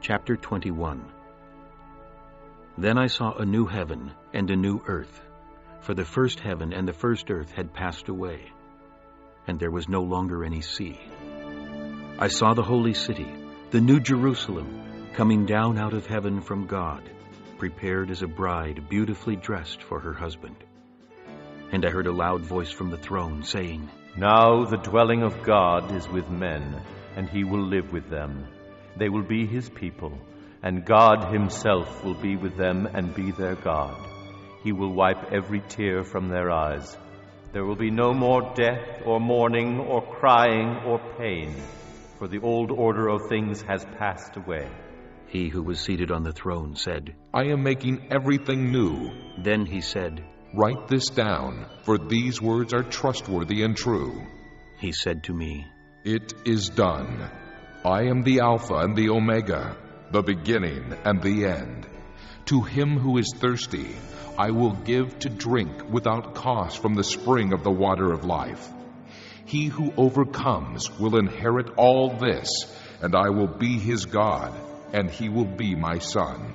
Chapter 21. Then I saw a new heaven and a new earth, for the first heaven and the first earth had passed away, and there was no longer any sea. I saw the holy city, the new Jerusalem, coming down out of heaven from God, prepared as a bride beautifully dressed for her husband. And I heard a loud voice from the throne saying, Now the dwelling of God is with men, and he will live with them. They will be his people, and God himself will be with them and be their God. He will wipe every tear from their eyes. There will be no more death or mourning or crying or pain, for the old order of things has passed away. He who was seated on the throne said, I am making everything new. Then he said, Write this down, for these words are trustworthy and true. He said to me, It is done. I am the Alpha and the Omega, the beginning and the end. To him who is thirsty, I will give to drink without cost from the spring of the water of life. He who overcomes will inherit all this, and I will be his God, and he will be my son.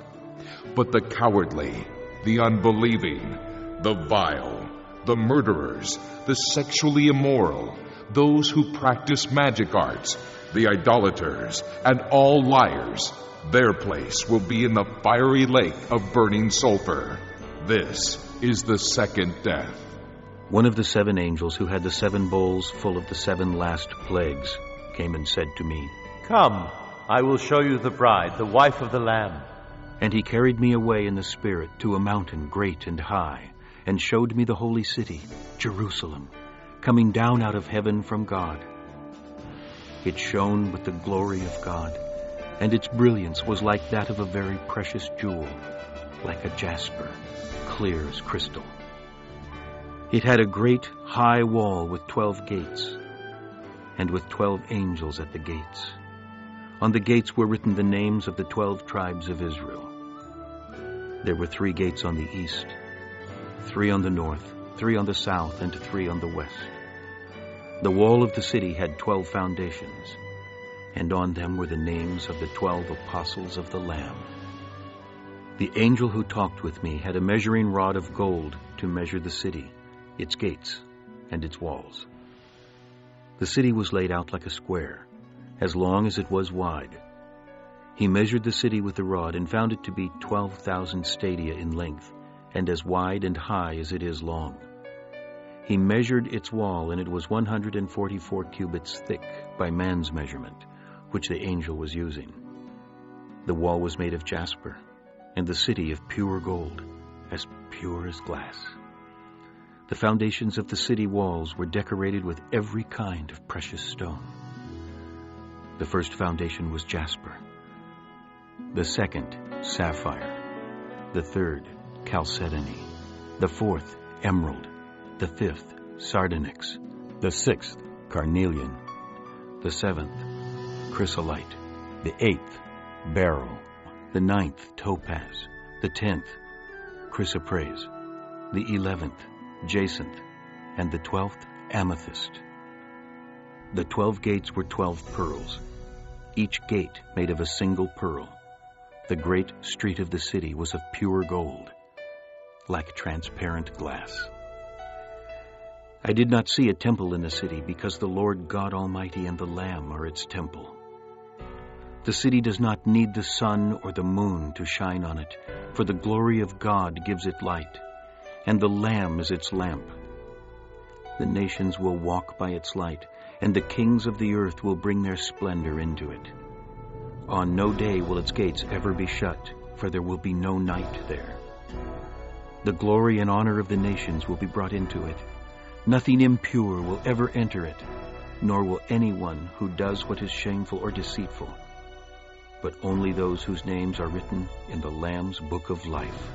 But the cowardly, the unbelieving, the vile, the murderers, the sexually immoral, those who practice magic arts, the idolaters, and all liars, their place will be in the fiery lake of burning sulfur. This is the second death. One of the 7 angels who had the 7 bowls full of the 7 last plagues came and said to me, Come, I will show you the bride, the wife of the Lamb. And he carried me away in the Spirit to a mountain great and high, and showed me the holy city, Jerusalem, coming down out of heaven from God. It shone with the glory of God, and its brilliance was like that of a very precious jewel, like a jasper, clear as crystal. It had a great high wall with 12 gates, and with 12 angels at the gates. On the gates were written the names of the 12 tribes of Israel. There were 3 gates on the east, 3 on the north, 3 on the south, and 3 on the west. The wall of the city had 12 foundations, and on them were the names of the 12 apostles of the Lamb. The angel who talked with me had a measuring rod of gold to measure the city, its gates, and its walls. The city was laid out like a square, as long as it was wide. He measured the city with the rod and found it to be 12,000 stadia in length, and as wide and high as it is long. He measured its wall, and it was 144 cubits thick by man's measurement, which the angel was using. The wall was made of jasper, and the city of pure gold, as pure as glass. The foundations of the city walls were decorated with every kind of precious stone. The first foundation was jasper, the second, sapphire, the third, chalcedony, the fourth, emerald, the fifth, sardonyx, the sixth, carnelian, the 7th, chrysolite, the 8th, beryl, the 9th, topaz, the 10th, chrysoprase, the 11th, jacinth, and the 12th, amethyst. The 12 gates were 12 pearls, each gate made of a single pearl. The great street of the city was of pure gold, like transparent glass. I did not see a temple in the city, because the Lord God Almighty and the Lamb are its temple. The city does not need the sun or the moon to shine on it, for the glory of God gives it light, and the Lamb is its lamp. The nations will walk by its light, and the kings of the earth will bring their splendor into it. On no day will its gates ever be shut, for there will be no night there. The glory and honor of the nations will be brought into it. Nothing impure will ever enter it, nor will anyone who does what is shameful or deceitful, but only those whose names are written in the Lamb's book of life.